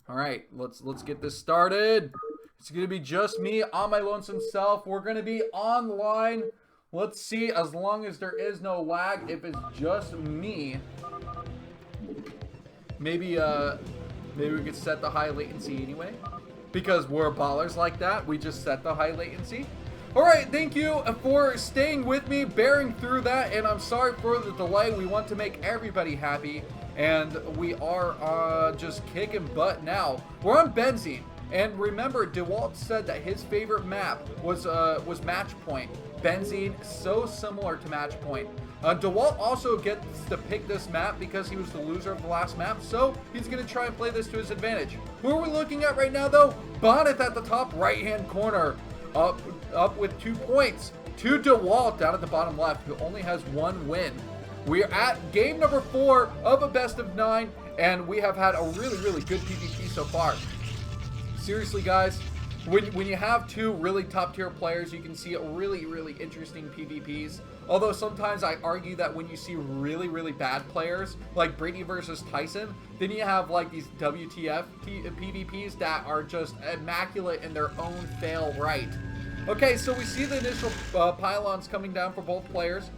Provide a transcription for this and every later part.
All right, let's get this started. It's gonna be just me on my lonesome self. We're gonna be online. Let's see, as long as there is no lag, if it's just me, maybe maybe we could set the high latency anyway. Because we're ballers like that, we just set the high latency. All right, thank you for staying with me, bearing through that, and I'm sorry for the delay. We want to make everybody happy, and we are just kicking butt now. We're on Benzene, and remember, Dewalt said that his favorite map was Match Point. Benzene, so similar to Match Point. Dewalt also gets to pick this map because he was the loser of the last map, so he's going to try and play this to his advantage. Who are we looking at right now, though? Bonyth at the top right-hand corner, up with 2 points. To Dewalt down at the bottom left, who only has 1 win. We're at game number 4 of a best of 9, and we have had a really good PvP so far. Seriously, guys, when you have 2 really top tier players, you can see really interesting PvPs. Although sometimes I argue that when you see really bad players, like Brady versus Tyson, then you have like these WTF PvPs that are just immaculate in their own fail right. Okay, so we see the initial pylons coming down for both players.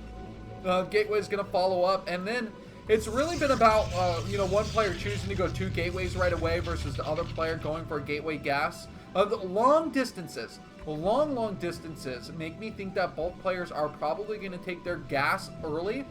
Gateway is going to follow up, and then it's really been about one player choosing to go 2 gateways right away versus the other player going for a gateway gas. The long distances make me think that both players are probably going to take their gas early,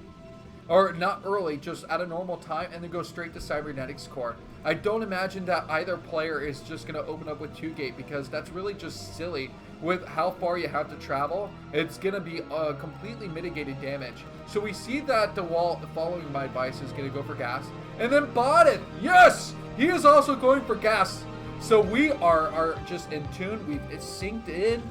or not early, just at a normal time, and then go straight to Cybernetics Core. I don't imagine that either player is just going to open up with 2 gate, because that's really just silly with how far you have to travel. It's going to be completely mitigated damage. So we see that Dewalt, following my advice, is going to go for gas. And then Bonyth, yes! He is also going for gas. So we are just in tune. It's synced in.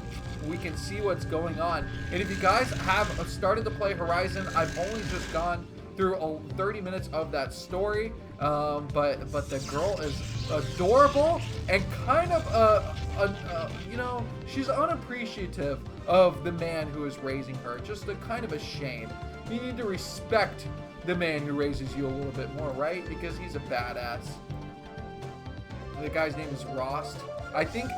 We can see what's going on. And if you guys have started to play Horizon, I've only just gone through 30 minutes of that story. But the girl is adorable and kind of she's unappreciative of the man who is raising her. Just a kind of a shame. You need to respect the man who raises you a little bit more, right? Because he's a badass. The guy's name is Rost. I think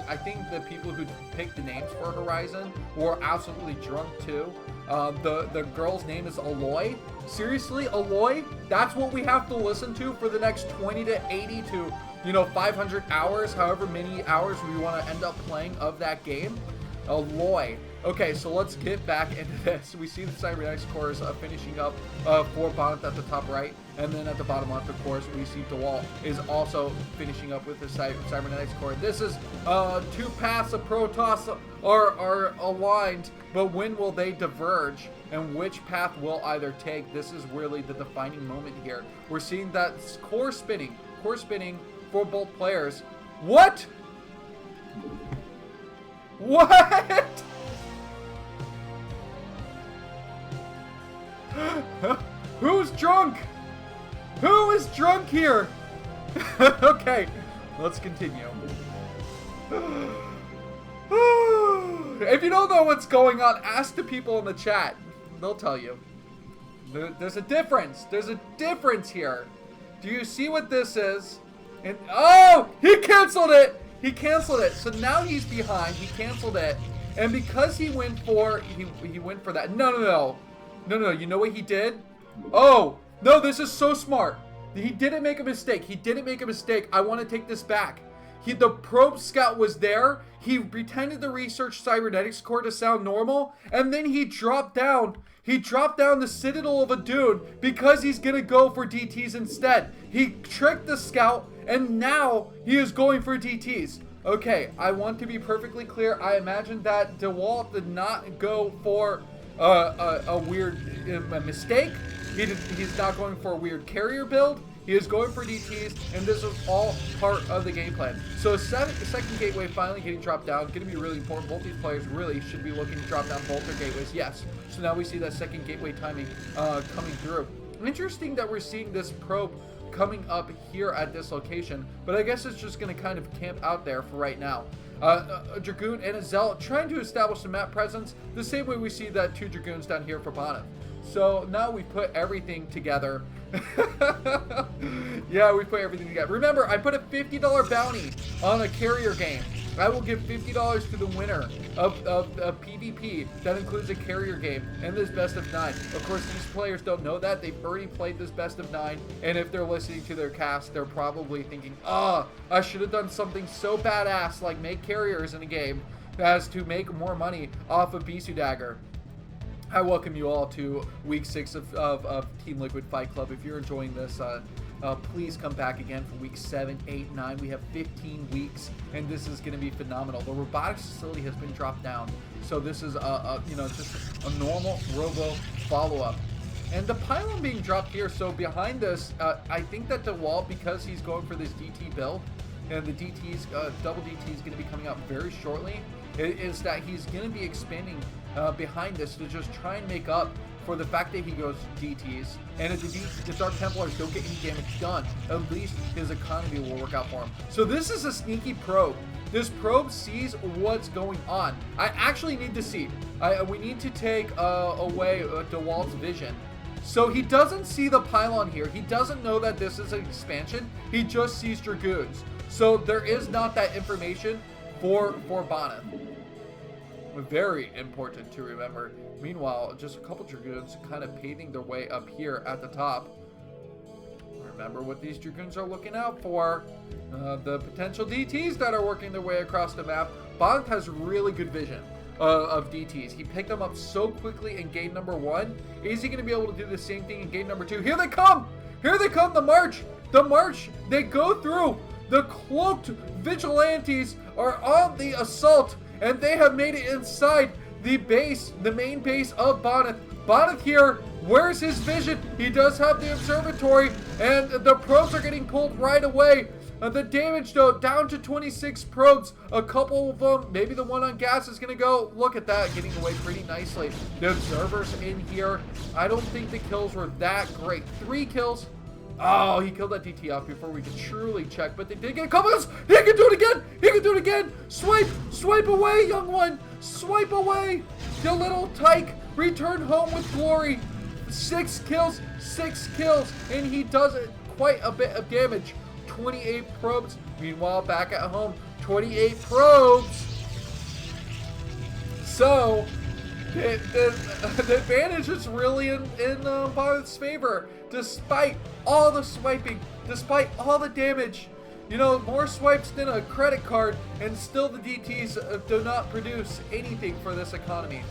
the people who picked the names for Horizon were absolutely drunk too. The girl's name is Aloy. Seriously, Aloy? That's what we have to listen to for the next 20 to 80 to 500 hours, however many hours we want to end up playing of that game. Aloy. Okay, so let's get back into this. We see the Cybernetics Core is finishing up for Bonyth at the top right, and then at the bottom left, of course, we see Dewalt is also finishing up with the Cybernetics Core. This is 2 paths of Protoss are aligned, but when will they diverge, and which path will either take? This is really the defining moment here. We're seeing that core spinning for both players. What? What? Who's drunk? Who is drunk here? Okay, let's continue. If you don't know what's going on, ask the people in the chat. They'll tell you. There's a difference. There's a difference here. Do you see what this is? And oh, he canceled it. He canceled it. So now he's behind. He canceled it. And because he went for that. No. You know what he did? Oh, no, this is so smart. He didn't make a mistake. I want to take this back. The probe scout was there. He pretended to research Cybernetics Core to sound normal, and then he dropped down. He dropped down the Citadel of Adun because he's going to go for DTs instead. He tricked the scout, and now he is going for DTs. Okay, I want to be perfectly clear. I imagine that Dewalt did not go for a weird mistake. He's not going for a weird carrier build. He is going for DTs, and this is all part of the game plan. So second gateway finally getting dropped down, going to be really important. Both these players really should be looking to drop down both their gateways. Yes. So now we see that second gateway timing coming through. Interesting that we're seeing this probe coming up here at this location, but I guess it's just going to kind of camp out there for right now. A Dragoon and a Zealot trying to establish a map presence the same way we see that 2 Dragoons down here for Bonyth. So now we put everything together. Yeah, we put everything together. Remember, I put a $50 bounty on a carrier game. I will give $50 to the winner of PvP. That includes a carrier game and this best of 9. Of course, these players don't know that. They've already played this best of 9. And if they're listening to their cast, they're probably thinking, I should have done something so badass like make carriers in a game as to make more money off of Bisu Dagger. I welcome you all to week 6 of Team Liquid Fight Club. If you're enjoying this, please come back again for week 7, 8, 9. We have 15 weeks, and this is going to be phenomenal. The robotics facility has been dropped down, so this is just a normal robo follow-up. And the pylon being dropped here, so behind this, I think that Dewalt, because he's going for this DT build, and the DT's double DT is going to be coming out very shortly, is that he's going to be expanding behind this to just try and make up for the fact that he goes DTs, and if the Dark Templars don't get any damage done, at least his economy will work out for him. So this is a sneaky probe. This probe sees what's going on. I actually need to see. We need to take away Dewalt's vision. So he doesn't see the pylon here. He doesn't know that this is an expansion. He just sees Dragoons. So there is not that information for Bonyth. Very important to remember. Meanwhile, just a couple Dragoons kind of paving their way up here at the top. Remember what these Dragoons are looking out for. The potential DTs that are working their way across the map. Bonyth has really good vision of DTs. He picked them up so quickly in game number 1. Is he going to be able to do the same thing in game number 2? Here they come! Here they come, the march! The march! They go through! The cloaked vigilantes are on the assault, and they have made it inside the base, the main base of Bonyth. Bonyth here, where's his vision? He does have the observatory, and the probes are getting pulled right away. The damage, though, down to 26 probes. A couple of them, maybe the one on gas is going to go. Look at that, getting away pretty nicely. The observers in here, I don't think the kills were that great. 3 kills. Oh, he killed that DT off before we could truly check, but they did get a couple of us. He can do it again. He can do it again. Swipe. Swipe away, young one. Swipe away. The little tyke returned home with glory. 6 kills. 6 kills. And he does it quite a bit of damage. 28 probes. Meanwhile, back at home, 28 probes. So the advantage is really in Bonyth's favor, despite all the swiping, despite all the damage. You know, more swipes than a credit card, and still the DTs do not produce anything for this economy.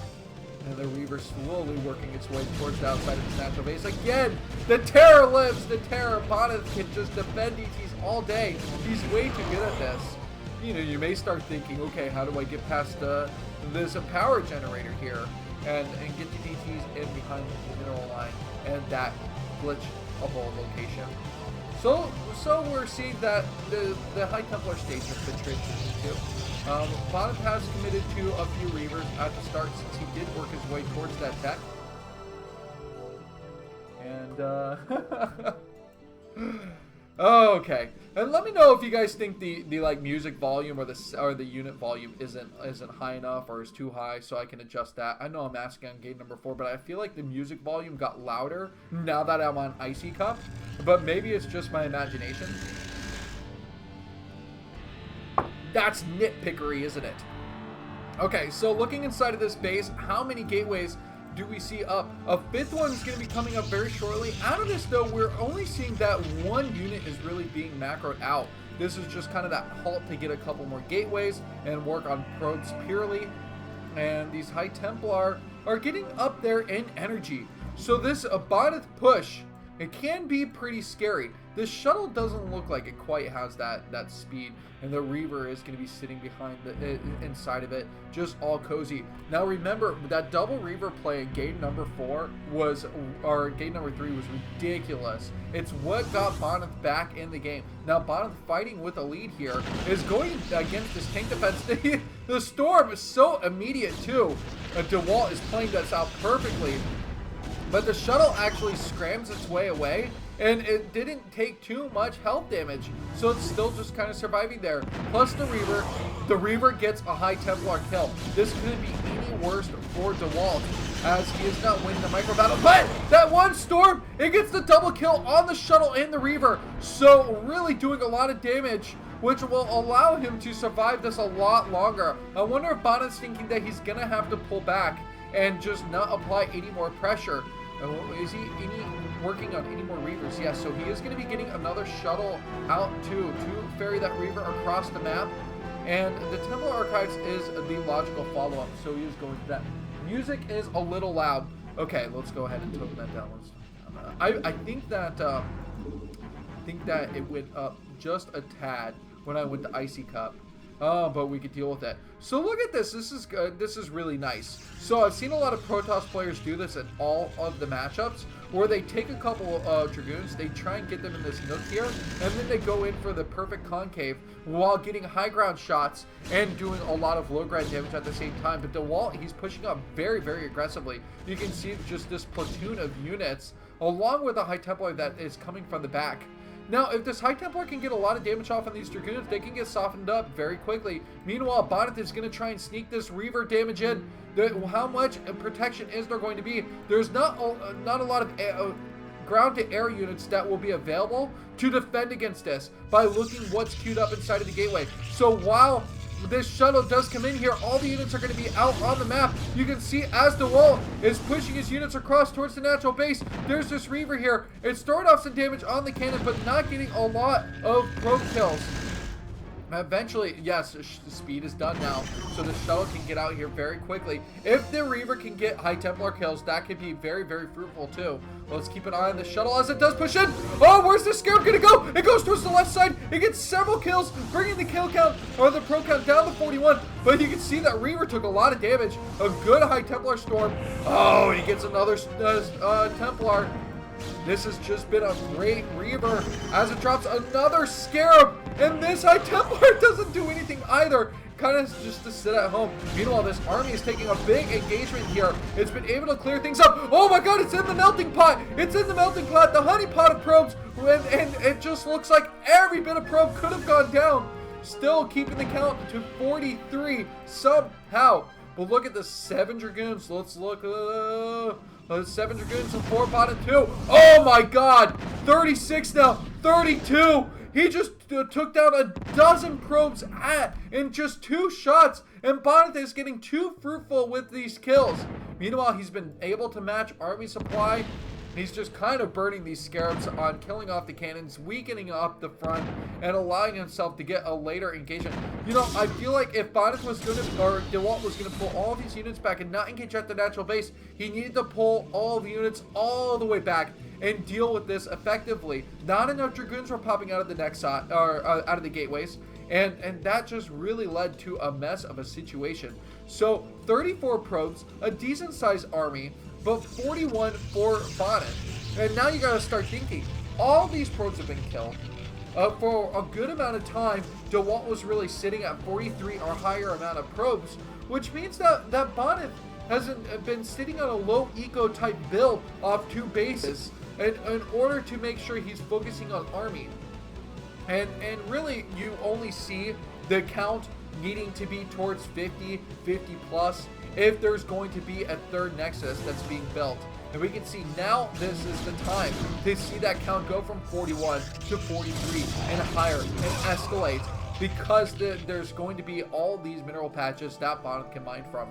And the Reaver slowly working its way towards the outside of its natural base. Again, the terror lives, the terror. Bonyth can just defend DTs all day. He's way too good at this. You know, you may start thinking, okay, how do I get past this power generator here and get the DTs in behind the mineral line and that glitchable location. So we're seeing that the High Templar stage has been transitioned to. Bonyth has committed to a few Reavers at the start since he did work his way towards that tech. And okay. And let me know if you guys think the like music volume or the unit volume isn't high enough or is too high, so I can adjust that. I know I'm asking on game number 4, but I feel like the music volume got louder now that I'm on Icy Cup, but maybe it's just my imagination. That's nitpickery, isn't it? Okay, so looking inside of this base, how many gateways do we see up? A 5th one is going to be coming up very shortly. Out of this, though, we're only seeing that one unit is really being macroed out. This is just kind of that halt to get a couple more gateways and work on probes purely. And these High Templar are getting up there in energy. So this Bonyth push, it can be pretty scary. This shuttle doesn't look like it quite has that speed, and the Reaver is going to be sitting behind inside of it, just all cozy. Now remember, that double Reaver play in game number 4 or game number 3 was ridiculous. It's what got Bonyth back in the game. Now Bonyth fighting with a lead here is going against this tank defense. The storm is so immediate too. Dewalt is playing this out perfectly. But the shuttle actually scrams its way away, and it didn't take too much health damage, so it's still just kind of surviving there. Plus the Reaver gets a High Templar kill. This couldn't be any worse for Dewalt, as he is not winning the micro battle, but that one Storm, it gets the double kill on the shuttle and the Reaver, so really doing a lot of damage, which will allow him to survive this a lot longer. I wonder if Bonyth's thinking that he's gonna have to pull back and just not apply any more pressure. Is he working on any more Reavers? Yes, so he is going to be getting another shuttle out to ferry that Reaver across the map. And the Temple Archives is the logical follow-up, so he is going to that. Music is a little loud. Okay, let's go ahead and tone that down. I think that it went up just a tad when I went to Icy Cup. Oh, but we could deal with it. So look at this. This is good. This is really nice. So I've seen a lot of Protoss players do this in all of the matchups, where they take a couple of Dragoons, they try and get them in this nook here, and then they go in for the perfect concave while getting high ground shots and doing a lot of low ground damage at the same time. But Dewalt, he's pushing up very, very aggressively. You can see just this platoon of units, along with a High Templar that is coming from the back. Now, if this High Templar can get a lot of damage off on these Dragoons, they can get softened up very quickly. Meanwhile, Bonyth is going to try and sneak this Reaver damage in. How much protection is there going to be? There's not a lot of ground-to-air units that will be available to defend against this by looking what's queued up inside of the gateway. So while this shuttle does come in here, all the units are going to be out on the map. You can see as Dewalt is pushing his units across towards the natural base, there's this Reaver here. It's throwing off some damage on the cannon, but not getting a lot of probe kills. Eventually, yes, the speed is done now, so the shuttle can get out here very quickly. If the Reaver can get High Templar kills, that could be very, very fruitful too. Let's keep an eye on the shuttle as it does push in. Oh, where's the Scarab gonna go? It goes towards the left side. It gets several kills, bringing the kill count, or the pro count down to 41. But you can see that Reaver took a lot of damage. A good High Templar storm. Oh, he gets another Templar. This has just been a great Reaver as it drops another Scarab, and this High Templar doesn't do anything either. Kind of just to sit at home. Meanwhile, this army is taking a big engagement here. It's been able to clear things up. Oh my god, it's in the melting pot. It's in the melting pot, the honey pot of probes, and it just looks like every bit of probe could have gone down. Still keeping the count to 43 somehow. But look at the 7 Dragoons. Let's look. 7 Dragoons and 4 Bonyth 2. Oh my god! 36 now. 32. He just took down a dozen probes in just 2 shots. And Bonyth is getting too fruitful with these kills. Meanwhile, he's been able to match army supply. He's just kind of burning these Scarabs on killing off the cannons, weakening up the front, and allowing himself to get a later engagement. You know, I feel like if Bonyth was going to, or Dewalt was going to pull all of these units back and not engage at the natural base, he needed to pull all the units all the way back and deal with this effectively. Not enough Dragoons were popping out of the next side, or out of the gateways, and that just really led to a mess of a situation. So 34 probes, a decent sized army, but 41 for Bonyth. And now you gotta start thinking, all these probes have been killed. For a good amount of time, Dewalt was really sitting at 43 or higher amount of probes, which means that Bonyth hasn't been sitting on a low eco type build off 2 bases in order to make sure he's focusing on army. And really, you only see the count needing to be towards 50 plus if there's going to be a 3rd Nexus that's being built. And we can see now this is the time to see that count go from 41 to 43 and higher and escalate, because there's going to be all these mineral patches that Bonyth can mine from.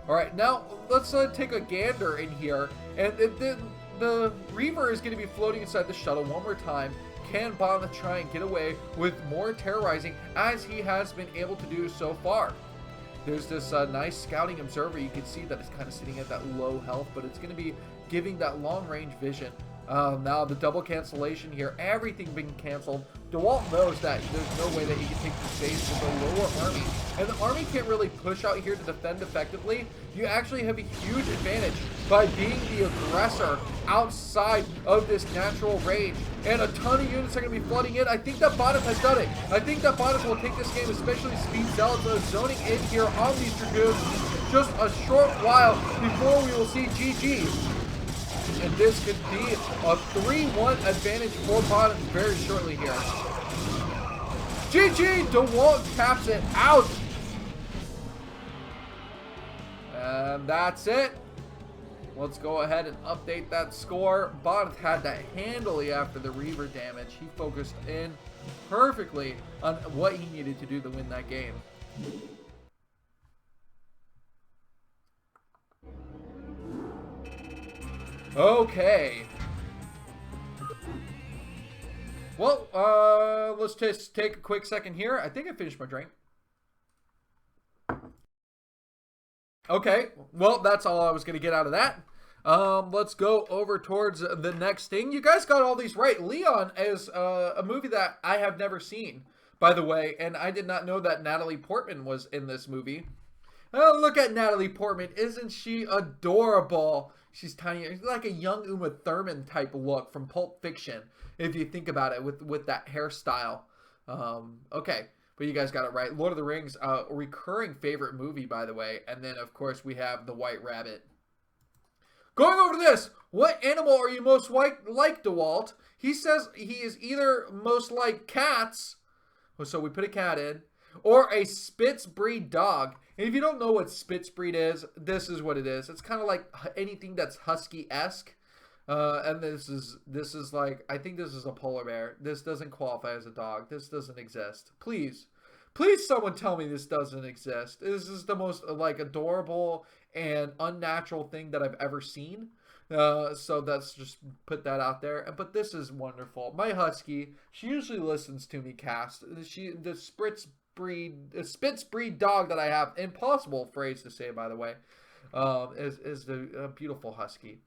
Alright, now let's take a gander in here, and the Reaver is going to be floating inside the shuttle one more time. Can Bonyth try and get away with more terrorizing as he has been able to do so far? There's this nice scouting observer. You can see that it's kind of sitting at that low health, but it's going to be giving that long range vision. Now the double cancellation here, everything being canceled. Dewalt knows that there's no way that he can take the base with a lower army, and the army can't really push out here to defend effectively. You actually have a huge advantage by being the aggressor outside of this natural range, and a ton of units are going to be flooding in. I think that Bonyth has done it. I think that Bonyth will take this game, especially Speed Zealots zoning in here on these Dragoons. Just a short while before we will see GG. damage, and this could be a 3-1 advantage for Bonyth very shortly here. GG! Dewalt caps it out! And that's it. Let's go ahead and update that score. Bonyth had that handily after the Reaver damage. He focused in perfectly on what he needed to do to win that game. Okay. Well, let's just take a quick second here. I think I finished my drink. Okay, well, that's all I was going to get out of that. Let's go over towards the next thing. You guys got all these right. Leon is a movie that I have never seen, by the way, and I did not know that Natalie Portman was in this movie. Oh, look at Natalie Portman. Isn't she adorable? She's tiny. It's like a young Uma Thurman type look from Pulp Fiction, if you think about it, with that hairstyle. Okay, but you guys got it right. Lord of the Rings, a recurring favorite movie, by the way. And then, of course, we have The White Rabbit. Going over to this, what animal are you most like Dewalt? He says he is either most like cats, so we put a cat in, or a Spitz breed dog. And if you don't know what Spitz breed is, this is what it is. It's kind of like anything that's husky-esque. And this is like, I think this is a polar bear. This doesn't qualify as a dog. This doesn't exist. Please someone tell me this doesn't exist. This is the most like adorable and unnatural thing that I've ever seen. So let's just put that out there. But this is wonderful. My husky, she usually listens to me cast. The Spitz breed dog that I have, impossible phrase to say, by the way, is the beautiful husky.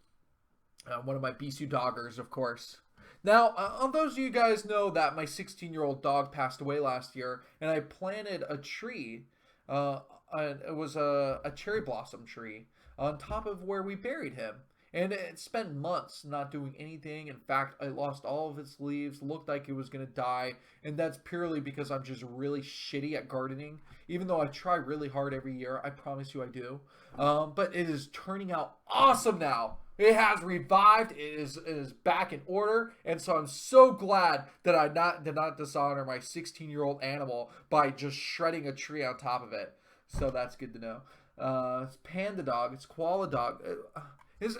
One of my Bisou doggers, of course. Now, those of you guys know that my 16-year-old dog passed away last year, and I planted a tree. It was a cherry blossom tree on top of where we buried him. And it spent months not doing anything. In fact, I lost all of its leaves, looked like it was going to die. And that's purely because I'm just really shitty at gardening. Even though I try really hard every year. I promise you I do. But it is turning out awesome now. It has revived. It is back in order. And so I'm so glad that I did not dishonor my 16-year-old animal by just shredding a tree on top of it. So that's good to know. It's panda dog. It's koala dog. Is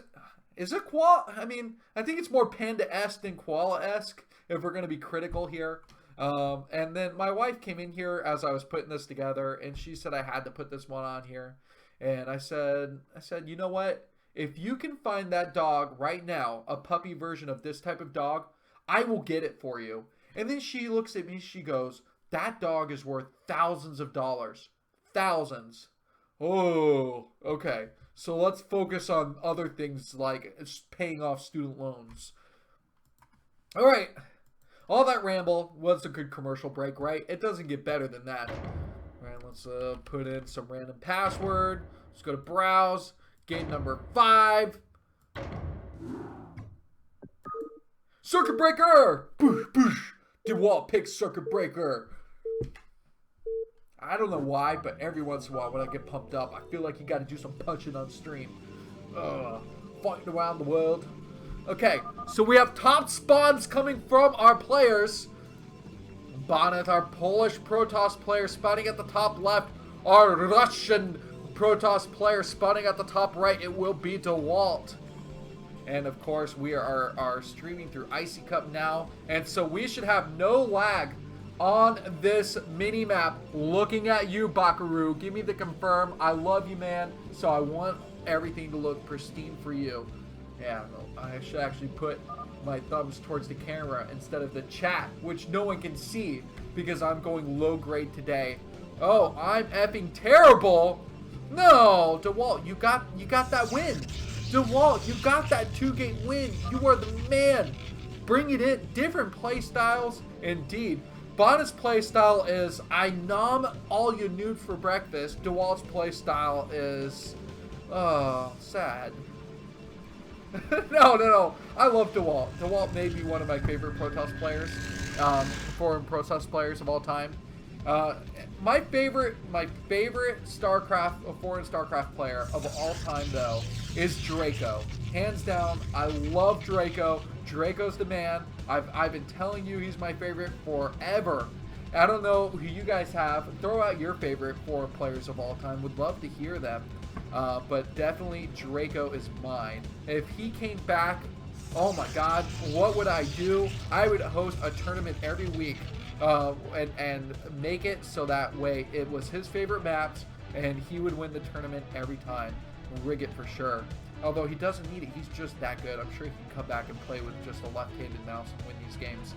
it koala? I mean, I think it's more panda-esque than koala-esque, if we're going to be critical here. And then my wife came in here as I was putting this together, and she said I had to put this one on here. And I said, you know what? If you can find that dog right now, a puppy version of this type of dog, I will get it for you. And then she looks at me, she goes, that dog is worth thousands of dollars. Thousands. Oh, okay. So let's focus on other things like paying off student loans. All right. All that ramble was a good commercial break, right? It doesn't get better than that. All right, let's put in some random password. Let's go to browse. Game number 5. Circuit breaker! Boosh, boosh. Dewalt picks circuit breaker. I don't know why, but every once in a while when I get pumped up, I feel like you got to do some punching on stream. Fighting around the world. Okay, so we have top spawns coming from our players. Bonyth, our Polish Protoss player, spawning at the top left. Our Russian Protoss player spawning at the top right. It will be Dewalt. And of course, we are streaming through Icy Cup now. And so we should have no lag on this mini map. Looking at you, Bakaru. Give me the confirm. I love you, man. So I want everything to look pristine for you. Yeah, I should actually put my thumbs towards the camera instead of the chat, which no one can see because I'm going low grade today. Oh, I'm effing terrible. No, Dewalt, you got that win. Dewalt, you got that 2-game win. You are the man. Bring it in. Different play styles, indeed. Bonyth's playstyle is I nom all you nude for breakfast. Dewalt's playstyle is sad. No. I love Dewalt. Dewalt may be one of my favorite Protoss players, foreign Protoss players of all time. My favorite StarCraft, foreign StarCraft player of all time though, is Draco. Hands down, I love Draco. Draco's the man. I've been telling you he's my favorite forever. I don't know who you guys have. Throw out your favorite 4 players of all time. Would love to hear them. But definitely Draco is mine. If he came back, oh my god, what would I do? I would host a tournament every week and make it so that way it was his favorite maps and he would win the tournament every time. Rig it for sure. Although he doesn't need it, he's just that good. I'm sure he can come back and play with just a left-handed mouse and win these games.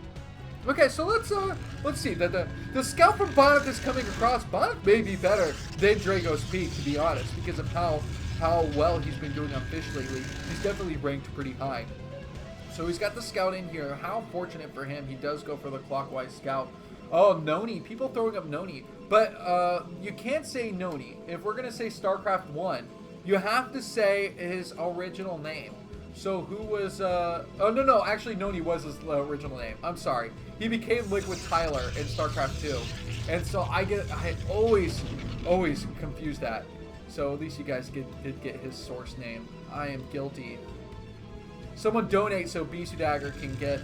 Okay, so let's see. The scout from Bonyth is coming across. Bonyth may be better than Draco's Peak, to be honest, because of how well he's been doing on fish lately. He's definitely ranked pretty high. So he's got the scout in here. How fortunate for him. He does go for the clockwise scout. Oh, Noni. People throwing up Noni. But you can't say Noni. If we're going to say StarCraft 1, you have to say his original name. So who was, oh no, actually Noni was his original name. I'm sorry. He became Liquid Tyler in StarCraft 2. And so I always confuse that. So at least you guys did get his source name. I am guilty. Someone donate so Bisu Dagger can get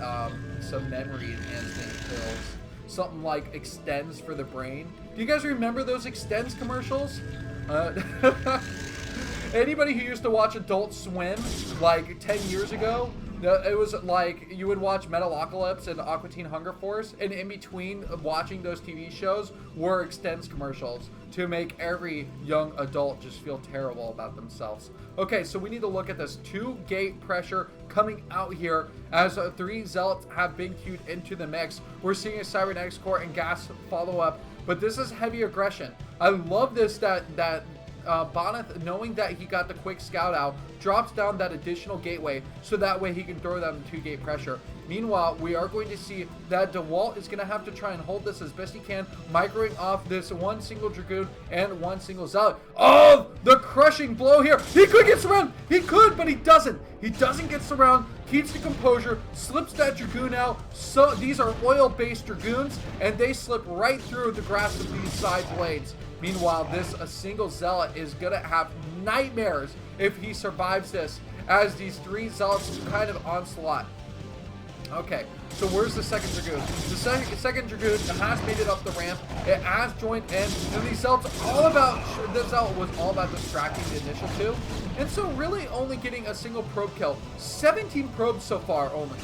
some memory enhancement pills. Something like Extends for the brain. Do you guys remember those Extends commercials? Anybody who used to watch Adult Swim like 10 years ago, it was like you would watch Metalocalypse and Aqua Teen Hunger Force, and in between watching those TV shows were Extends commercials to make every young adult just feel terrible about themselves. Okay, so we need to look at this 2-gate pressure coming out here as 3 Zealots have been queued into the mix. We're seeing a Cybernetics Core and Gas follow up, but this is heavy aggression. I love this that Bonyth, knowing that he got the quick scout out, drops down that additional gateway so that way he can throw down the 2-gate pressure. Meanwhile, we are going to see that Dewalt is going to have to try and hold this as best he can, microing off this 1 single Dragoon and 1 single Zealot. Oh, the crushing blow here. He could get surrounded. He could, but he doesn't. He doesn't get surrounded, keeps the composure, slips that Dragoon out. So these are oil-based Dragoons, and they slip right through the grasp of these side blades. Meanwhile, a single Zealot is going to have nightmares if he survives this, as these 3 Zealots kind of onslaught. Okay, so where's the second Dragoon? The second Dragoon has made it up the ramp. It has joined in, and these Zealots the Zealot was all about distracting the initial 2. And so really only getting a single probe kill. 17 probes so far only.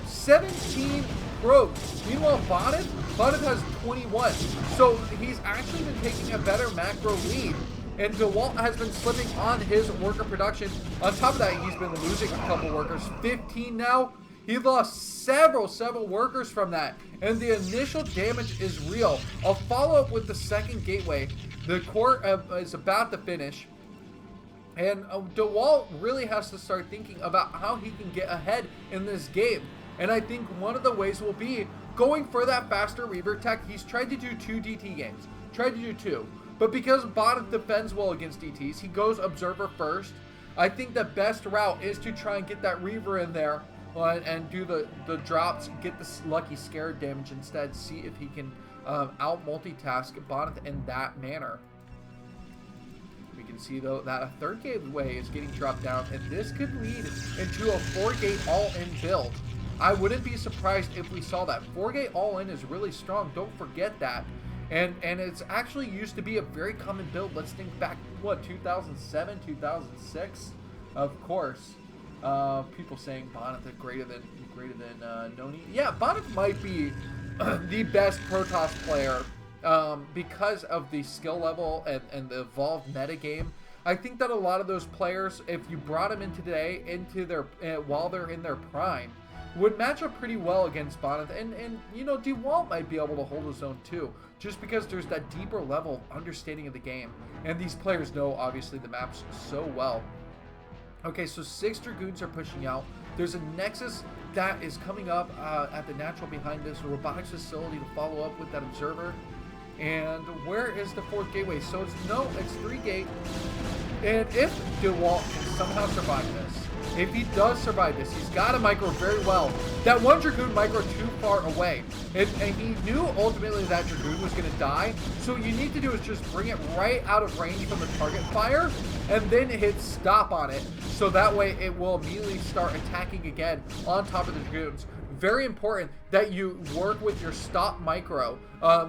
17 probes. Meanwhile, Bonyth has 21. So he's actually been taking a better macro lead. And Dewalt has been slipping on his worker production. On top of that, he's been losing a couple workers. 15 now. He lost several workers from that. And the initial damage is real. I'll follow up with the second gateway. The core is about to finish. And Dewalt really has to start thinking about how he can get ahead in this game. And I think one of the ways will be going for that faster Reaver tech. He's tried to do 2 DT games. Tried to do 2. But because Bonyth defends well against DTs, he goes Observer first. I think the best route is to try and get that Reaver in there and do the drops, get the lucky scare damage instead. See if he can out multitask Bonyth in that manner. We can see though that a 3rd gateway is getting dropped down, and this could lead into a 4-gate all-in build. I wouldn't be surprised if we saw that. 4-gate all-in is really strong. Don't forget that. And it's actually used to be a very common build. Let's think back, what, 2007, 2006? Of course. People saying Bonyth greater than Noni. Yeah, Bonyth might be the best Protoss player because of the skill level and the evolved metagame. I think that a lot of those players, if you brought them in today into their while they're in their prime, would match up pretty well against Bonyth. And you know, Dewalt might be able to hold his own too, just because there's that deeper level of understanding of the game. And these players know, obviously, the maps so well. Okay, so 6 Dragoons are pushing out. There's a Nexus that is coming up at the natural behind this robotics facility to follow up with that Observer. And where is the 4th gateway? So it's 3-gate. And if Dewalt can somehow survive this, if he does survive this, he's got to micro very well. That one Dragoon micro too far away. And he knew ultimately that Dragoon was going to die. So what you need to do is just bring it right out of range from the target fire and then hit stop on it. So that way it will immediately start attacking again on top of the Dragoons. Very important that you work with your stop micro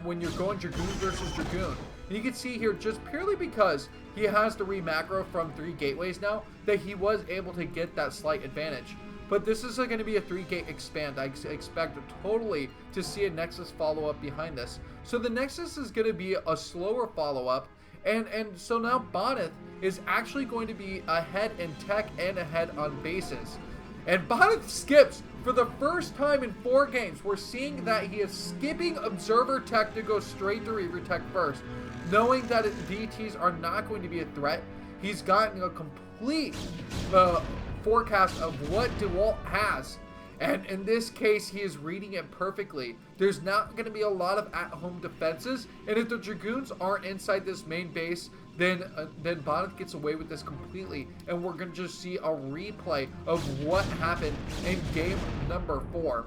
when you're going Dragoon versus Dragoon. And you can see here, just purely because he has the re-macro from 3 gateways now, that he was able to get that slight advantage. But this is going to be a 3-gate expand. I expect totally to see a Nexus follow-up behind this. So the Nexus is going to be a slower follow-up. And so now Bonyth is actually going to be ahead in tech and ahead on bases. And Bonyth skips for the first time in 4 games. We're seeing that he is skipping Observer Tech to go straight to Reaver Tech first. Knowing that DTs are not going to be a threat, he's gotten a complete forecast of what Dewalt has. And in this case, he is reading it perfectly. There's not going to be a lot of at-home defenses. And if the Dragoons aren't inside this main base, then Bonyth gets away with this completely. And we're going to just see a replay of what happened in game number 4.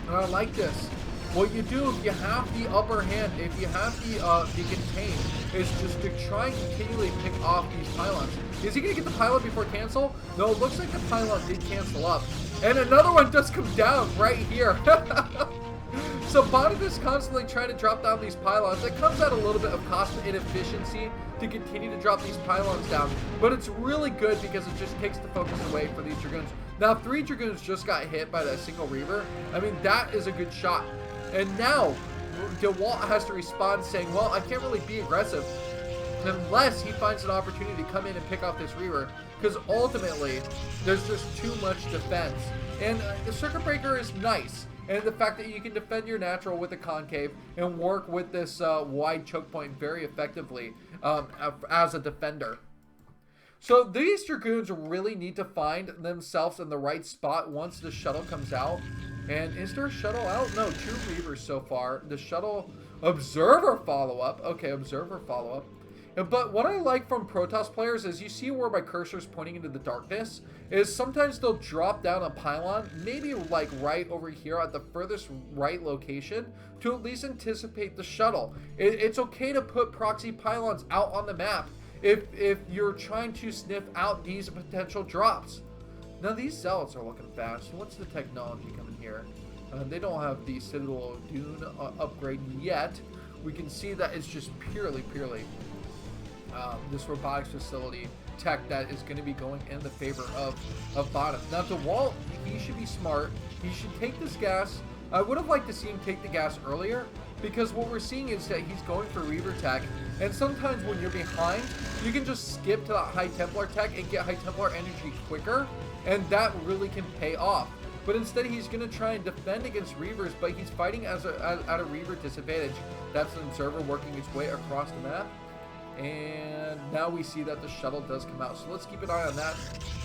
And I like this. What you do if you have the upper hand, if you have the contain, is just to try and continually pick off these pylons. Is he going to get the pylon before cancel? No, it looks like the pylon did cancel up. And another one does come down right here. So Bonyth is constantly trying to drop down these pylons. It comes at a little bit of cost and inefficiency to continue to drop these pylons down. But it's really good because it just takes the focus away for these Dragoons. Now, 3 Dragoons just got hit by that single Reaver. I mean, that is a good shot. And now, Dewalt has to respond saying, well, I can't really be aggressive unless he finds an opportunity to come in and pick off this Reaver. Because ultimately, there's just too much defense. And the Circuit Breaker is nice. And the fact that you can defend your natural with a concave and work with this wide choke point very effectively as a defender. So these Dragoons really need to find themselves in the right spot once the shuttle comes out. And is there a shuttle out? No, 2 Reavers so far. The shuttle Observer follow-up. Okay, Observer follow-up. But what I like from Protoss players is you see where my cursor is pointing into the darkness, is sometimes they'll drop down a pylon, maybe like right over here at the furthest right location, to at least anticipate the shuttle. It's okay to put proxy pylons out on the map if you're trying to sniff out these potential drops. Now these Zealots are looking fast. What's the technology coming here? They don't have the Citadel Dune upgrade yet. We can see that it's just purely this robotics facility tech that is going to be going in the favor of Bonyth. Now Dewalt, he should be smart. He should take this gas. I would have liked to see him take the gas earlier, because what we're seeing is that he's going for Reaver tech, and sometimes when you're behind, you can just skip to that High Templar tech and get High Templar energy quicker, and that really can pay off. But instead, he's going to try and defend against Reavers, but he's fighting at a Reaver disadvantage. That's an Observer working its way across the map. And now we see that the shuttle does come out. So let's keep an eye on that.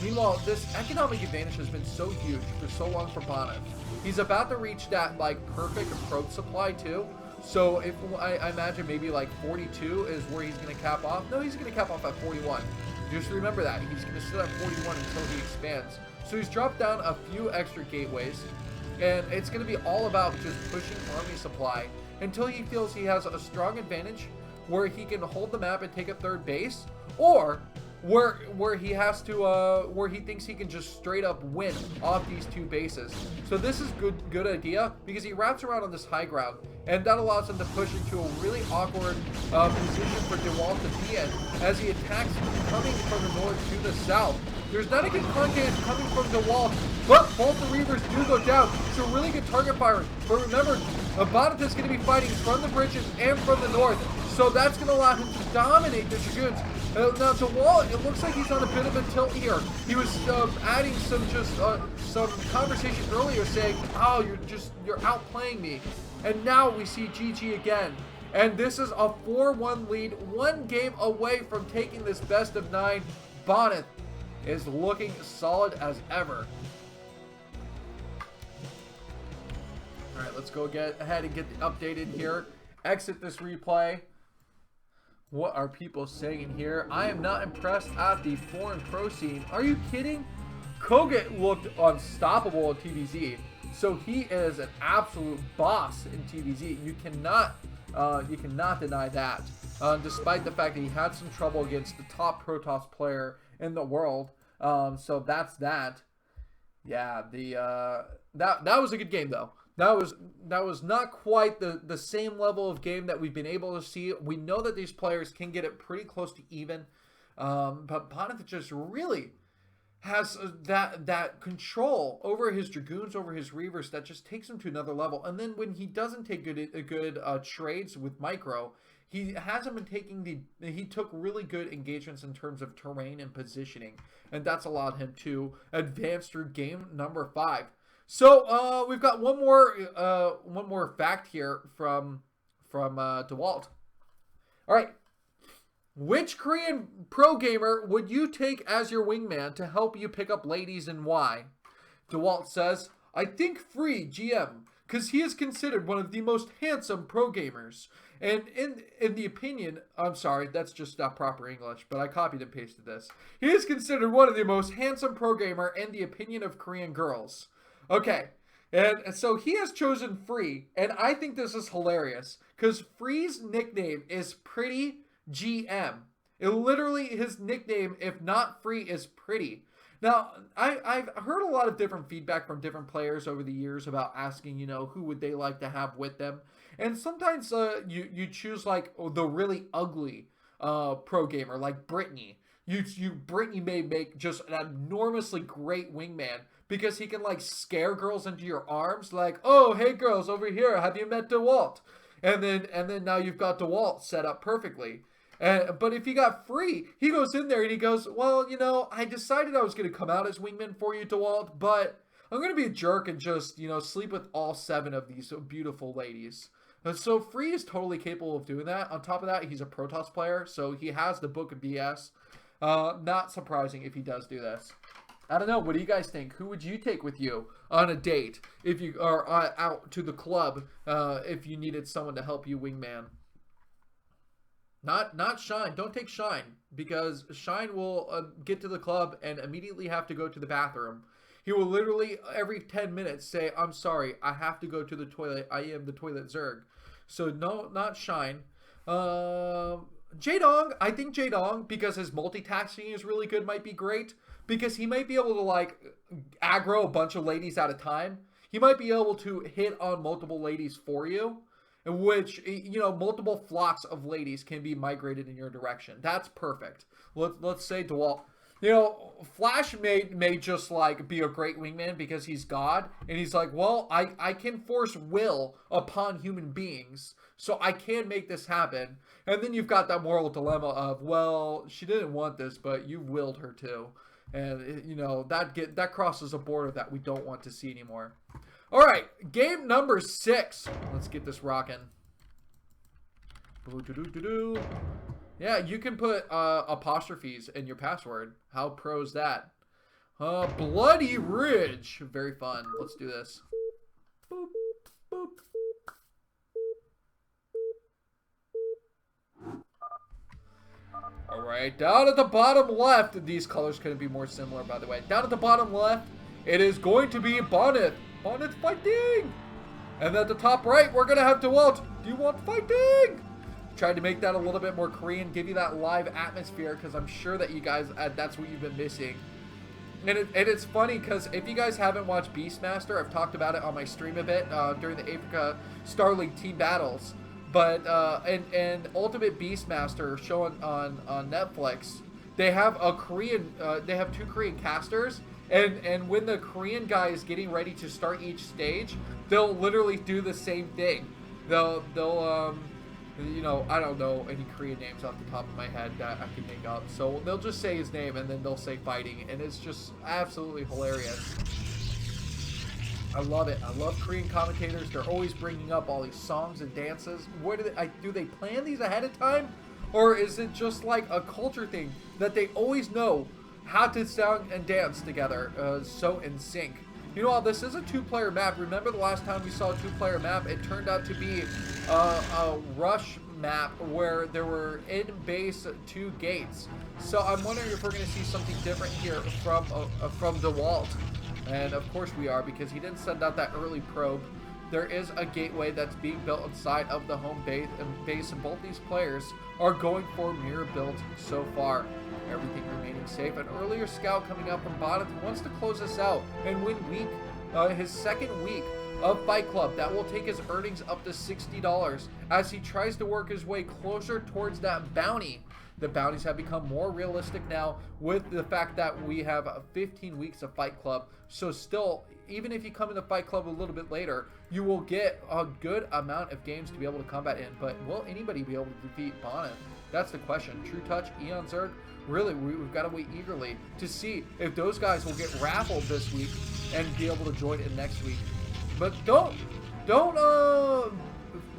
Meanwhile, this economic advantage has been so huge for so long for Bonyth. He's about to reach that like perfect probe supply too. So if I imagine maybe like 42 is where he's going to cap off. No, he's going to cap off at 41. Just remember that. He's going to sit at 41 until he expands. So he's dropped down a few extra gateways. And it's going to be all about just pushing army supply until he feels he has a strong advantage where he can hold the map and take a 3rd base, or where he has to where he thinks he can just straight up win off these 2 bases. So this is good idea, because he wraps around on this high ground, and that allows him to push into a really awkward position for Dewalt to be in as he attacks coming from the north to the south. There's not a good concave coming from Dewalt, but both the Reavers do go down. So really good target firing. But remember, Bonyth is going to be fighting from the bridges and from the north. So that's going to allow him to dominate the Dragoons. Now Dewalt, it looks like he's on a bit of a tilt here. He was adding some conversation earlier saying, oh, you're outplaying me. And now we see GG again. And this is a 4-1 lead, 1 game away from taking this best of 9. Bonyth is looking solid as ever. All right, let's go get ahead and get the update in here. Exit this replay. What are people saying in here? I am not impressed at the foreign pro scene. Are you kidding? Kogut looked unstoppable in TVZ, so he is an absolute boss in TVZ. You cannot deny that. Despite the fact that he had some trouble against the top Protoss player in the world. So that's that. Yeah, that was a good game though. That was not quite the same level of game that we've been able to see. We know that these players can get it pretty close to even, but Bonyth just really has that control over his Dragoons, over his Reavers, that just takes him to another level. And then when he doesn't take good trades with Micro, he hasn't been taking he took really good engagements in terms of terrain and positioning, and that's allowed him to advance through game number 5. So we've got one more fact here from Dewalt. All right. Which Korean pro gamer would you take as your wingman to help you pick up ladies, and why? Dewalt says, I think Free GM, because he is considered one of the most handsome pro gamers. And in the opinion, I'm sorry, that's just not proper English, but I copied and pasted this. He is considered one of the most handsome pro gamer in the opinion of Korean girls. Okay, and so he has chosen Free, and I think this is hilarious, because Free's nickname is Pretty GM. It literally, his nickname, if not Free, is Pretty. Now, I've heard a lot of different feedback from different players over the years about asking, who would they like to have with them. And sometimes you choose like the really ugly pro gamer, like Brittany. Brittany may make just an enormously great wingman because he can like scare girls into your arms, like, oh, hey girls, over here, have you met Dewalt? And then now you've got Dewalt set up perfectly. But if you got Free, he goes in there and he goes, well, I decided I was going to come out as wingman for you, Dewalt, but I'm going to be a jerk and just, sleep with all 7 of these beautiful ladies. And so Free is totally capable of doing that. On top of that, he's a Protoss player, so he has the book of BS. Not surprising if he does do this. I don't know. What do you guys think? Who would you take with you on a date if you are out to the club if you needed someone to help you wingman? Not Shine. Don't take Shine, because Shine will get to the club and immediately have to go to the bathroom. He will literally every 10 minutes say, I'm sorry, I have to go to the toilet. I am the toilet Zerg. So no, not Shine. Jaedong, I think Jaedong, because his multitasking is really good, might be great. Because he might be able to like aggro a bunch of ladies at a time. He might be able to hit on multiple ladies for you, in which, multiple flocks of ladies can be migrated in your direction. That's perfect. Let's say Dewalt. Flash may just like be a great wingman because he's God, and he's like, well, I can force will upon human beings, so I can make this happen. And then you've got that moral dilemma of, well, she didn't want this, but you willed her to. And, that crosses a border that we don't want to see anymore. All right, game number 6. Let's get this rocking. Yeah, you can put apostrophes in your password. How pro is that? Bloody Ridge. Very fun. Let's do this. Boop, boop. All right, down at the bottom left, these colors couldn't be more similar, by the way. Down at the bottom left, it is going to be Bonyth. Bonyth fighting! And at the top right, we're going to have Dewalt. Dewalt fighting! Tried to make that a little bit more Korean, give you that live atmosphere, because I'm sure that you guys, that's what you've been missing. And it's funny, because if you guys haven't watched Beastmaster, I've talked about it on my stream a bit during the Africa Star League team battles. But, and Ultimate Beastmaster showing on Netflix, they have a Korean, they have 2 Korean casters. And when the Korean guy is getting ready to start each stage, they'll literally do the same thing. They'll I don't know any Korean names off the top of my head that I can make up. So they'll just say his name and then they'll say fighting, and it's just absolutely hilarious. I love it. I love Korean commentators. They're always bringing up all these songs and dances. What do they plan these ahead of time, or is it just like a culture thing that they always know how to sound and dance together, so in sync? Meanwhile, this is a 2-player map. Remember the last time we saw a 2-player map? It turned out to be a rush map where there were in-base 2 gates. So I'm wondering if we're going to see something different here from Dewalt. And of course we are, because he didn't send out that early probe. There is a gateway that's being built inside of the home base, and both these players are going for mirror builds so far. Everything remaining safe. An earlier scout coming up from Bonyth wants to close this out and win his second week of Fight Club. That will take his earnings up to $60 as he tries to work his way closer towards that bounty. The bounties have become more realistic now with the fact that we have 15 weeks of Fight Club. So still, even if you come into Fight Club a little bit later, you will get a good amount of games to be able to combat in. But will anybody be able to defeat Bonyth? That's the question. True Touch, Eon Zerg, really, we've got to wait eagerly to see if those guys will get raffled this week and be able to join in next week. But don't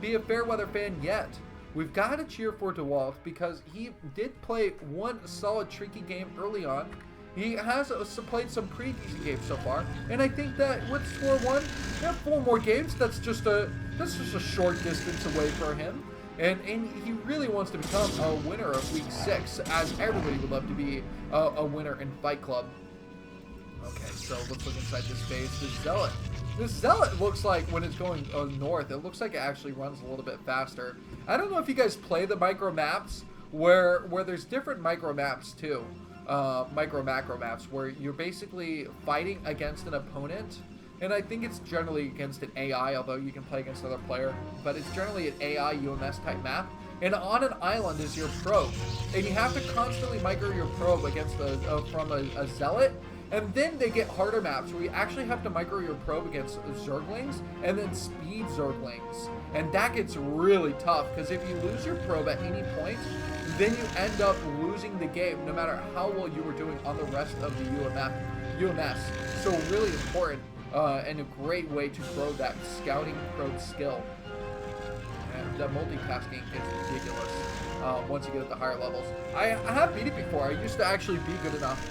be a Fairweather fan yet. We've got to cheer for Dewalt because he did play one solid tricky game early on. He has played some pretty decent games so far, and I think that with score 1, we have 4 more games. That's just a short distance away for him, and he really wants to become a winner of week 6, as everybody would love to be a winner in Fight Club. Okay, so let's look inside this base. This Zealot looks like when it's going north, it looks like it actually runs a little bit faster. I don't know if you guys play the micro maps where there's different micro maps too. Micro macro maps where you're basically fighting against an opponent, and I think it's generally against an AI, although you can play against another player, but it's generally an AI UMS type map. And on an island is your probe, and you have to constantly micro your probe against from a Zealot. And then they get harder maps where you actually have to micro your probe against Zerglings and then speed Zerglings. And that gets really tough because if you lose your probe at any point, then you end up losing the game no matter how well you were doing on the rest of the UMS. So really important and a great way to grow that scouting probe skill. And the multitasking is ridiculous once you get at the higher levels. I have beat it before. I used to actually be good enough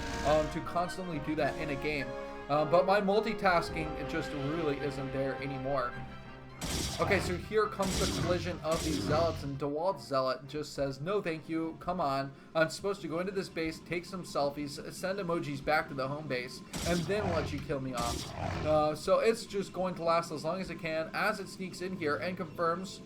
to constantly do that in a game. But my multitasking, it just really isn't there anymore. Okay, so here comes the collision of these Zealots, and Dewalt's Zealot just says, no thank you, come on. I'm supposed to go into this base, take some selfies, send emojis back to the home base, and then let you kill me off. So it's just going to last as long as it can as it sneaks in here and confirms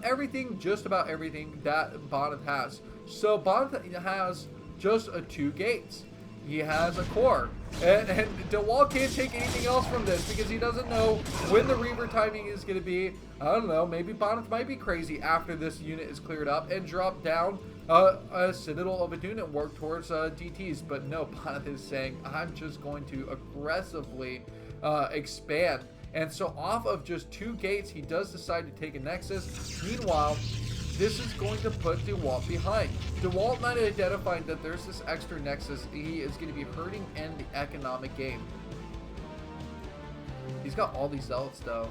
everything, just about everything that Bonyth has. So Bonyth has just 2 gates. He has a core, and Dewalt can't take anything else from this because he doesn't know when the Reaver timing is going to be. I don't know, maybe Bonyth might be crazy after this unit is cleared up and drop down a Citadel of a unit and work towards DTs, but no, Bonyth is saying, I'm just going to aggressively expand. And so off of just 2 gates, he does decide to take a Nexus. Meanwhile, this is going to put Dewalt behind. Dewalt not identifying that there's this extra Nexus, he is going to be hurting in the economic game. He's got all these Zealots though.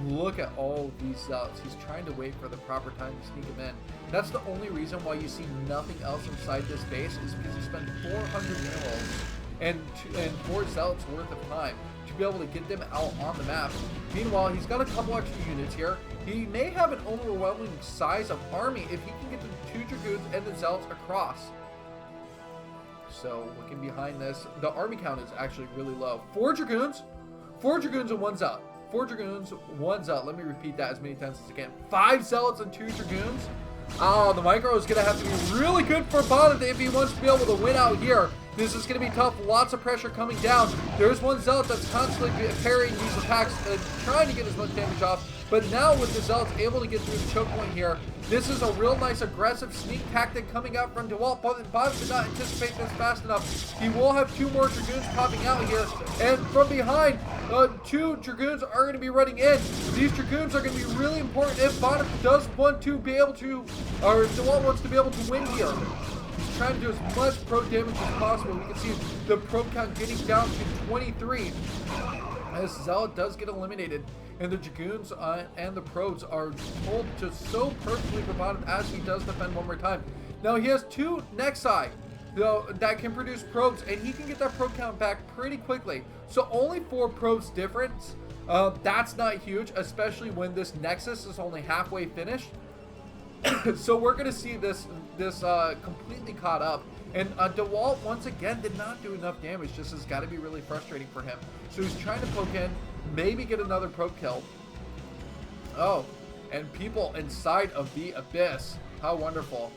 Look at all these Zealots. He's trying to wait for the proper time to sneak them in. That's the only reason why you see nothing else inside this base, is because he spent 400 minerals and 4 Zealots worth of time to be able to get them out on the map. Meanwhile, he's got a couple extra units here. He may have an overwhelming size of army if he can get the 2 Dragoons and the Zealots across. So looking behind this, the army count is actually really low. 4 Dragoons and 1 Zealot. 4 Dragoons, 1 Zealot. Let me repeat that as many times as I can. 5 Zealots and 2 Dragoons. Oh, the micro is going to have to be really good for Bonyth if he wants to be able to win out here. This is going to be tough. Lots of pressure coming down. There's 1 Zealot that's constantly parrying these attacks, trying to get as much damage off. But now with the Zealots able to get through the choke point here, this is a real nice aggressive sneak tactic coming out from Dewalt. Bonyth did not anticipate this fast enough. He will have 2 more Dragoons popping out here. And from behind, 2 Dragoons are going to be running in. These Dragoons are going to be really important if Bonyth does want to be able to, or Dewalt wants to be able to win here. He's trying to do as much probe damage as possible. We can see the probe count getting down to 23. As Zealot does get eliminated, and the Dragoons and the probes are told just so perfectly for Bonyth as he does defend one more time. Now he has 2 Nexi. though, that can produce probes, and he can get that probe count back pretty quickly. So only 4 probes difference. That's not huge, especially when this Nexus is only halfway finished. So we're going to see this completely caught up. And Dewalt, once again, did not do enough damage. This has got to be really frustrating for him. So he's trying to poke in, maybe get another probe kill. Oh, and people inside of the Abyss. How wonderful.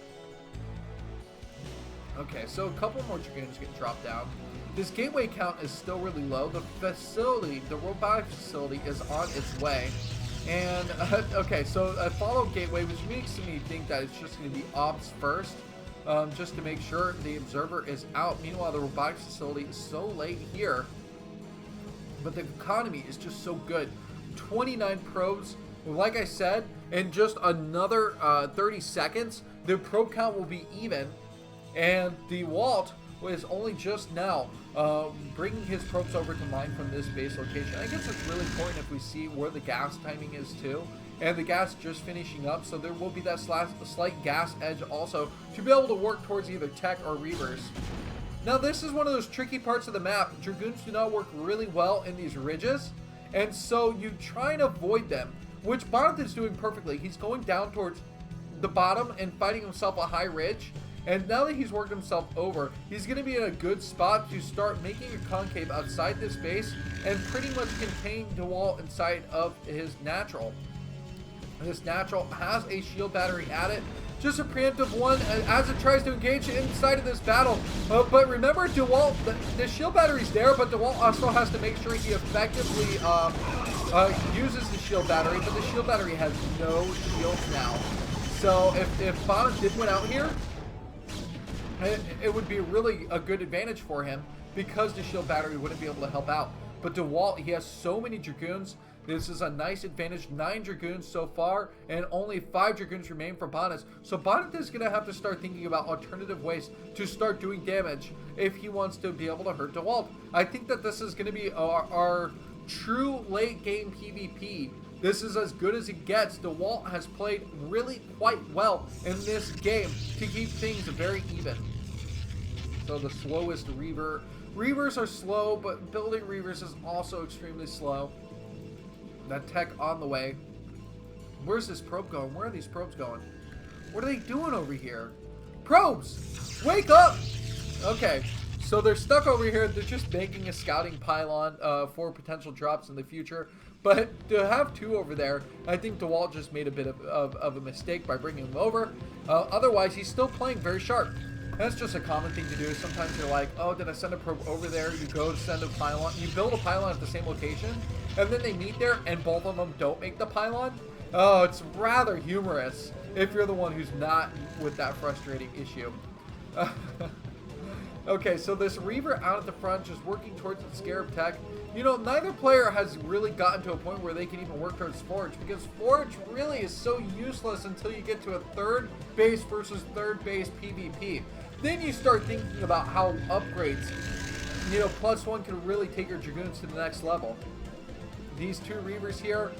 Okay, so a couple more Dragoons get dropped down. This gateway count is still really low. The facility, the robotic facility, is on its way. And, okay, so a follow gateway, which makes me think that it's just going to be ops first, just to make sure the observer is out. Meanwhile, the robotic facility is so late here, but the economy is just so good. 29 probes, like I said, in just another 30 seconds, the probe count will be even, and Dewalt is only just now bringing his probes over to mine from this base location. I guess it's really important if we see where the gas timing is too, and the gas just finishing up, so there will be that slight gas edge also to be able to work towards either tech or reavers. Now this is one of those tricky parts of the map. Dragoons do not work really well in these ridges, and so you try and avoid them, which Bonyth is doing perfectly. He's going down towards the bottom and fighting himself a high ridge. And now that he's worked himself over, he's going to be in a good spot to start making a concave outside this base and pretty much contain Dewalt inside of his natural. This natural has a shield battery at it. Just a preemptive one as it tries to engage inside of this battle. But remember, Dewalt, the shield battery's there, but Dewalt also has to make sure he effectively uses the shield battery. But the shield battery has no shields now. So if Bonyth did win out here, it would be really a good advantage for him because the shield battery wouldn't be able to help out. But Dewalt, he has so many Dragoons. This is a nice advantage. 9 Dragoons so far, and only 5 Dragoons remain for Bonyth. So Bonyth is going to have to start thinking about alternative ways to start doing damage if he wants to be able to hurt Dewalt. I think that this is going to be our true late game PvP. This is as good as it gets. Dewalt has played really quite well in this game to keep things very even. So the slowest Reaver. Reavers are slow, but building Reavers is also extremely slow. That tech on the way. Where's this probe going? Where are these probes going? What are they doing over here? Probes! Wake up! Okay, so they're stuck over here. They're just making a scouting pylon for potential drops in the future. But to have 2 over there, I think Dewalt just made a bit of a mistake by bringing them over. Otherwise, he's still playing very sharp. That's just a common thing to do. Sometimes you're like, oh, did I send a probe over there? You go to send a pylon. You build a pylon at the same location, and then they meet there, and both of them don't make the pylon. Oh, it's rather humorous if you're the one who's not with that frustrating issue. Okay, so this Reaver out at the front, just working towards the Scarab tech. You know, neither player has really gotten to a point where they can even work towards Forge, because Forge really is so useless until you get to a third base versus third base PvP. Then you start thinking about how upgrades, you know, +1 can really take your Dragoons to the next level. These 2 Reavers here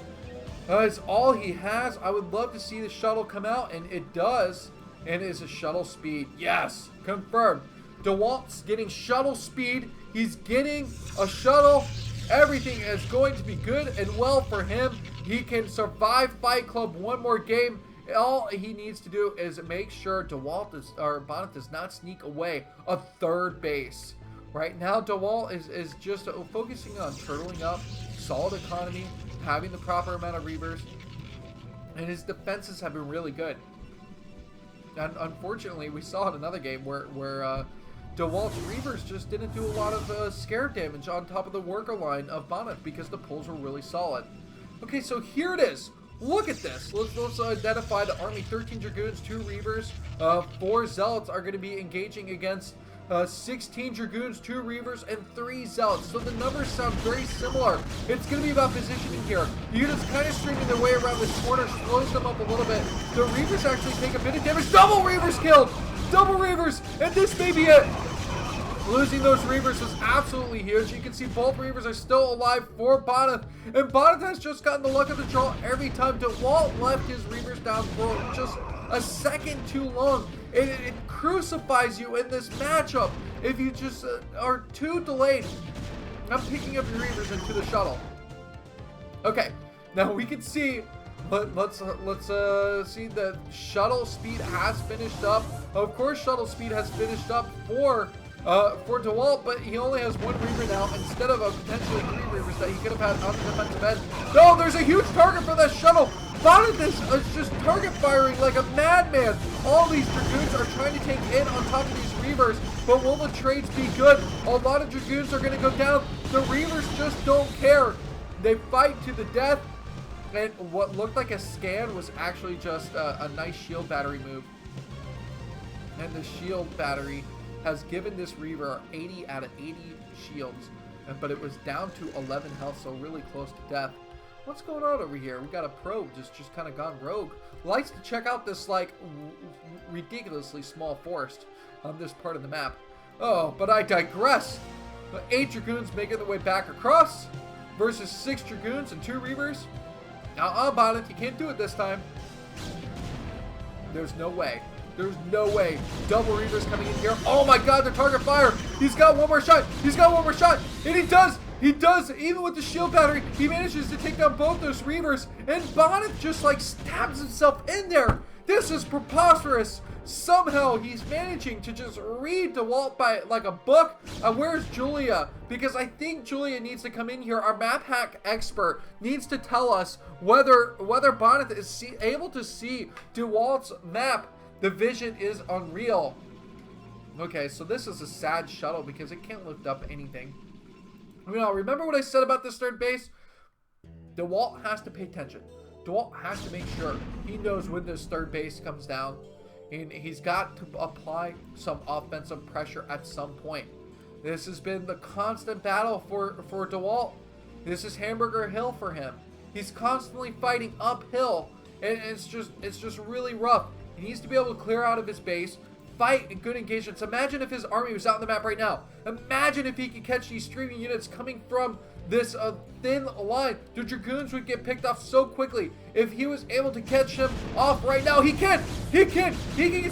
is all he has. I would love to see the shuttle come out, and it does, and it is a shuttle speed. Yes, confirmed. Dewalt's getting shuttle speed. He's getting a shuttle. Everything is going to be good and well for him. He can survive Fight Club one more game. All he needs to do is make sure Bonyth does not sneak away a third base. Right now, Dewalt is just focusing on turtling up, solid economy, having the proper amount of Reavers, and his defenses have been really good. And unfortunately, we saw in another game where Dewalt's Reavers just didn't do a lot of scare damage on top of the worker line of Bonyth because the pulls were really solid. Okay, so here it is. Look at this. Let's identify the army. 13 Dragoons, 2 Reavers, 4 Zealots are going to be engaging against 16 Dragoons, 2 Reavers, and 3 Zealots. So the numbers sound very similar. It's going to be about positioning here. The units kind of streaming their way around this corner, slows them up a little bit. The Reavers actually take a bit of damage. Double Reavers killed! Double Reavers! And this may be it! Losing those Reavers was absolutely huge. You can see both Reavers are still alive for Bonyth. And Bonyth has just gotten the luck of the draw every time. Dewalt left his Reavers down for just a second too long. It crucifies you in this matchup if you just are too delayed. I'm picking up your Reavers into the shuttle. Okay, now we can see. Let's see the shuttle speed has finished up. Of course, shuttle speed has finished up for Dewalt, but he only has one Reaver now instead of potentially 3 Reavers that he could have had on the defensive end. No, there's a huge target for that shuttle. Bonyth is just target firing like a madman. All these Dragoons are trying to take in on top of these Reavers, but will the trades be good? A lot of Dragoons are going to go down. The Reavers just don't care. They fight to the death. And what looked like a scan was actually just a nice shield battery move. And the shield battery has given this Reaver 80 out of 80 shields. But it was down to 11 health, so really close to death. What's going on over here? We got a probe just kind of gone rogue. Likes to check out this like ridiculously small forest on this part of the map. Oh, but I digress. 8 Dragoons making their way back across versus 6 Dragoons and 2 Reavers. Bonyth, you can't do it this time. There's no way. There's no way. Double Reavers coming in here. Oh my god, the target fire. He's got one more shot. He's got one more shot. And he does. He does. Even with the shield battery, he manages to take down both those Reavers. And Bonyth just like stabs himself in there. This is preposterous. Somehow he's managing to just read Dewalt by like a book. Where's Julia? Because I think Julia needs to come in here. Our map hack expert needs to tell us whether Bonyth is able to see Dewalt's map. The vision is unreal. Okay, so this is a sad shuttle because it can't lift up anything. Remember what I said about this third base? Dewalt has to pay attention. Dewalt has to make sure he knows when this third base comes down. And he's got to apply some offensive pressure at some point. This has been the constant battle for Dewalt. This is Hamburger Hill for him. He's constantly fighting uphill, and it's just really rough. He needs to be able to clear out of his base, fight in good engagements. Imagine if his army was out on the map right now. Imagine if he could catch these streaming units coming from this thin line. The Dragoons would get picked off so quickly. If he was able to catch him off right now, he can get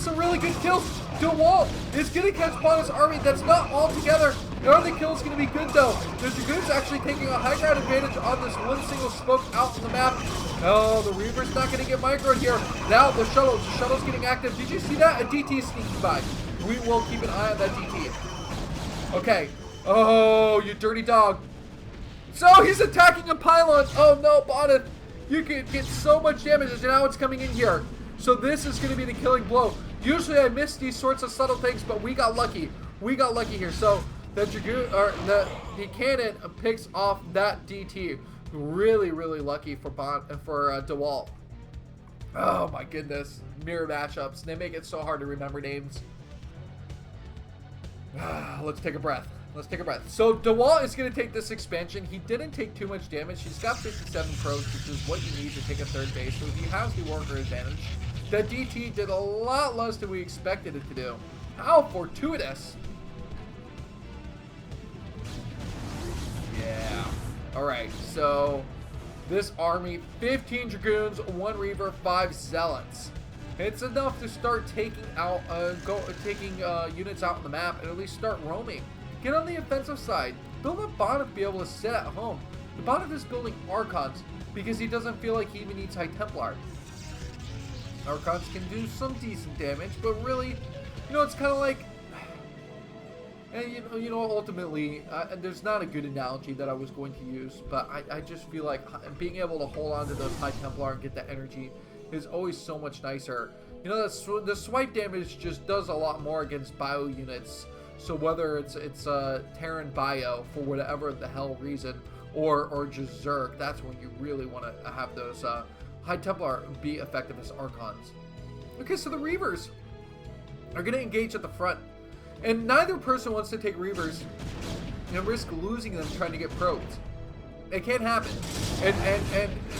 some really good kills. Dewalt is going to catch Bonyth's army. That's not all together. Are the kills going to be good though? The Dragoons actually taking a high ground advantage on this one single spoke out on the map. Oh, the Reaver's not going to get microed here. Now the shuttle's getting active. Did you see that? A DT is sneaking by. We will keep an eye on that DT. Okay. Oh, you dirty dog. So he's attacking a pylon. Oh no, Bonyth. You can get so much damage, and now it's coming in here. So this is going to be the killing blow. Usually I miss these sorts of subtle things, but we got lucky. We got lucky here. So the Dragoon, or the cannon picks off that DT. Really, really lucky for Dewalt. Oh my goodness. Mirror matchups. They make it so hard to remember names. Let's take a breath. Let's take a breath. So Dewalt is going to take this expansion. He didn't take too much damage. He's got 57 probes, which is what you need to take a third base. So he has the worker advantage. That DT did a lot less than we expected it to do. How fortuitous. Yeah. Alright, so this army, 15 Dragoons, 1 Reaver, 5 Zealots. It's enough to start taking out, units out on the map and at least start roaming. Get on the offensive side. Don't let Bonyth be able to sit at home. The Bonyth is building Archons because he doesn't feel like he even needs High Templar. Archons can do some decent damage, but really, it's kind of like, and ultimately, there's not a good analogy that I was going to use, but I just feel like being able to hold on to those High Templar and get that energy is always so much nicer. The swipe damage just does a lot more against bio units. So whether it's Terran bio for whatever the hell reason, or just Zerg, that's when you really want to have those High Templar be effective as Archons. Okay, so the Reavers are going to engage at the front. And neither person wants to take Reavers and risk losing them trying to get probes. It can't happen. And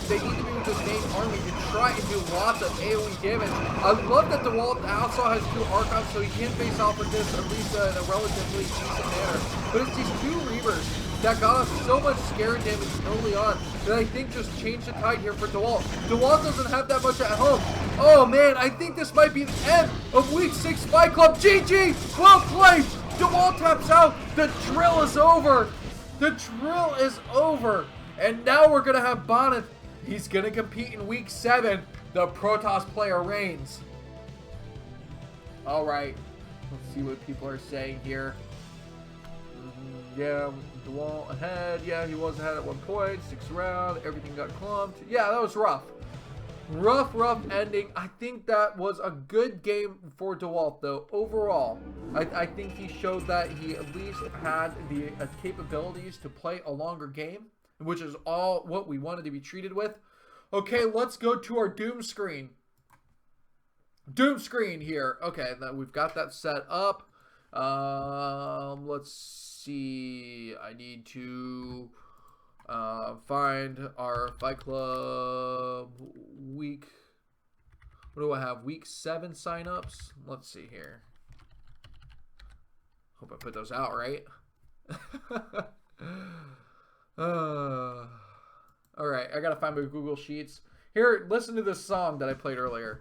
they need to be with this main army to try and do lots of AoE damage. I love that Dewalt also has 2 Archons, so he can face off with this at least in a relatively decent manner. But it's these 2 Reavers that got us so much scare damage early on that I think just changed the tide here for Dewalt. Dewalt doesn't have that much at home. Oh man, I think this might be the end of Week 6 Fight Club. GG! Well played! Dewalt taps out. The drill is over. The drill is over. And now we're going to have Bonyth. He's going to compete in Week 7. The Protoss player reigns. Alright. Let's see what people are saying here. Yeah, Dewalt ahead. Yeah, he was ahead at one point. 6th round. Everything got clumped. Yeah, that was rough. Rough ending. I think that was a good game for Dewalt, though. Overall, I think he showed that he at least had the capabilities to play a longer game, which is all what we wanted to be treated with. Okay, let's go to our Doom screen. Doom screen here. Okay, then we've got that set up. Let's see. I need to find our Fight Club week. What do I have? Week 7 signups. Let's see here. Hope I put those out right. All right, I gotta find my Google Sheets. Here, listen to this song that I played earlier.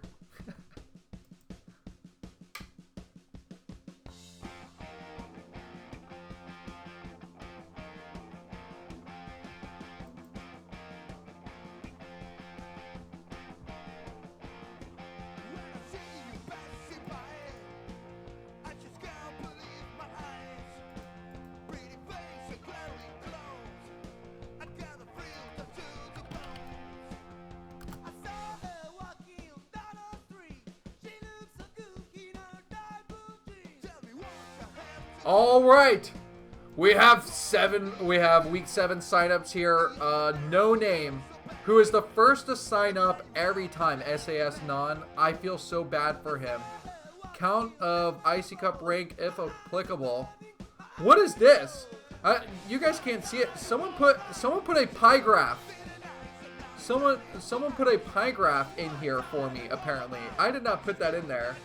All right, we have week 7 signups here. No Name, who is the first to sign up every time. SAS non. I feel so bad for him. Count of Icy Cup rank if applicable. What is this? You guys can't see it. Someone put a pie graph. Someone put a pie graph in here for me. Apparently, I did not put that in there.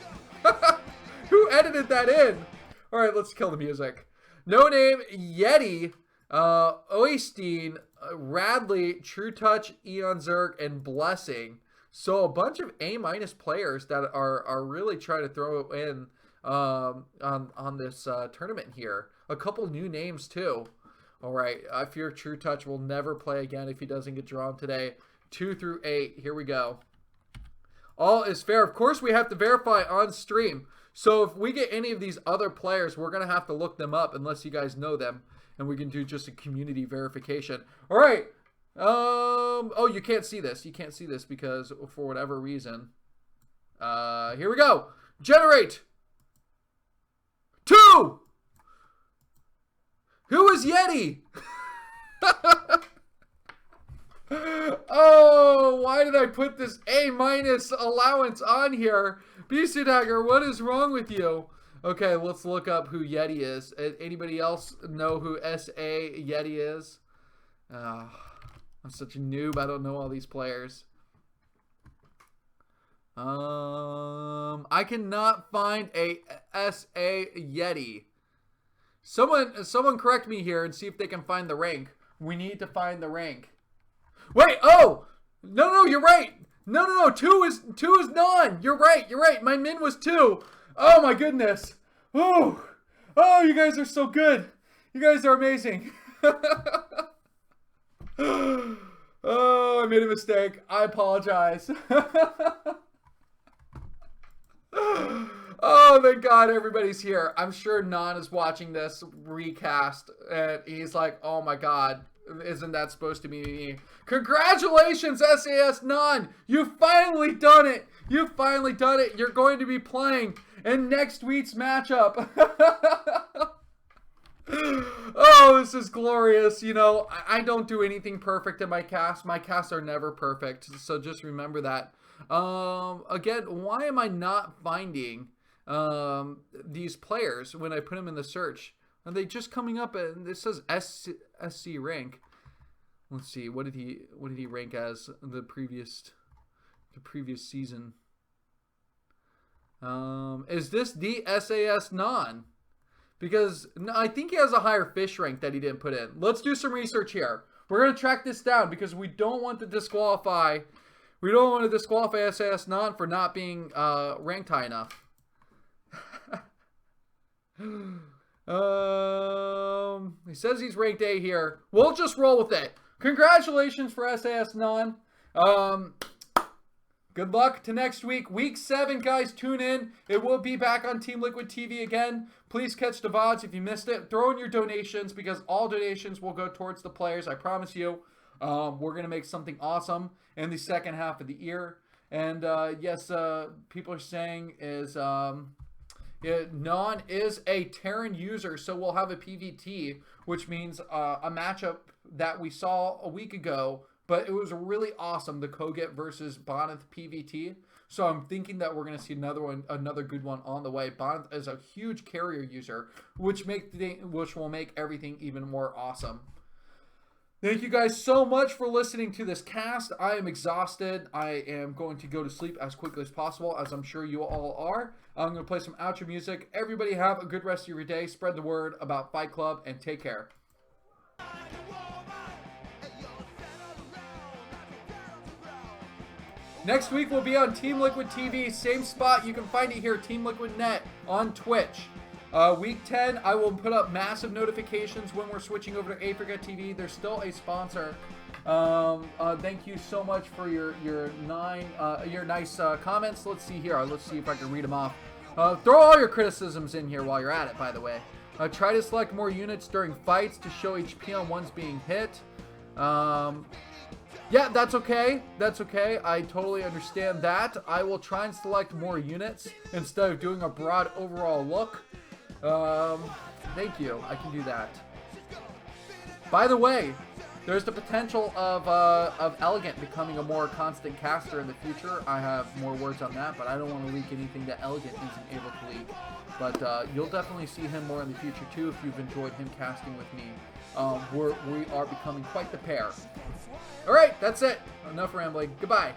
Who edited that in? All right, let's kill the music. No Name, Yeti, Oystein, Radley, True Touch, Eon Zerg, and Blessing. So a bunch of A- players that are really trying to throw in on this tournament here. A couple new names too. All right, I fear True Touch will never play again if he doesn't get drawn today. 2 through 8. Here we go. All is fair. Of course, we have to verify on stream. So if we get any of these other players, we're going to have to look them up unless you guys know them. And we can do just a community verification. All right. Oh, you can't see this. You can't see this because for whatever reason. Here we go. Generate. 2. Who is Yeti? Oh, why did I put this A- allowance on here? Beastie Dagger, what is wrong with you? Okay, let's look up who Yeti is. Anybody else know who S.A. Yeti is? I'm such a noob. I don't know all these players. I cannot find a S.A. Yeti. Someone correct me here and see if they can find the rank. We need to find the rank. Wait, oh! No, you're right. No, 2 is non. You're right. My min was 2. Oh my goodness. Oh, you guys are so good. You guys are amazing. Oh, I made a mistake. I apologize. Oh, thank God everybody's here. I'm sure Non is watching this recast and he's like, oh my God. Isn't that supposed to be me? Congratulations, SAS Non! You've finally done it! You've finally done it! You're going to be playing in next week's matchup. Oh, this is glorious. You know, I don't do anything perfect in my casts. My casts are never perfect, so just remember that. Again, why am I not finding these players when I put them in the search? Are they just coming up? And this says SC rank. Let's see. What did he rank as the previous season? Is this the SAS non? Because I think he has a higher fish rank that he didn't put in. Let's do some research here. We're going to track this down because we don't want to disqualify. We don't want to disqualify SAS Non for not being ranked high enough. He says he's ranked A here. We'll just roll with it. Congratulations for SAS Non. Good luck to next week. Week 7, guys, tune in. It will be back on Team Liquid TV again. Please catch the VODs if you missed it. Throw in your donations because all donations will go towards the players. I promise you. We're going to make something awesome in the second half of the year. And yes, people are saying is Non is a Terran user, so we'll have a PVT, which means a matchup that we saw a week ago. But it was really awesome, the Koget versus Bonyth PVT. So I'm thinking that we're going to see another good one on the way. Bonyth is a huge carrier user, which will make everything even more awesome. Thank you guys so much for listening to this cast. I am exhausted. I am going to go to sleep as quickly as possible, as I'm sure you all are. I'm going to play some outro music. Everybody have a good rest of your day. Spread the word about Fight Club, and take care. Next week we'll be on Team Liquid TV, same spot. You can find it here, Team Liquid Net on Twitch. Week 10, I will put up massive notifications when we're switching over to Africa TV. They're still a sponsor. Thank you so much for your nice comments. Let's see here. Let's see if I can read them off. Throw all your criticisms in here while you're at it, by the way. Try to select more units during fights to show HP on ones being hit. Yeah, that's okay. That's okay. I totally understand that. I will try and select more units instead of doing a broad overall look. Thank you. I can do that. By the way, there's the potential of Elegant becoming a more constant caster in the future. I have more words on that, but I don't want to leak anything that Elegant isn't able to leak. But you'll definitely see him more in the future too if you've enjoyed him casting with me. We are becoming quite the pair. Alright, that's it. Enough rambling. Goodbye.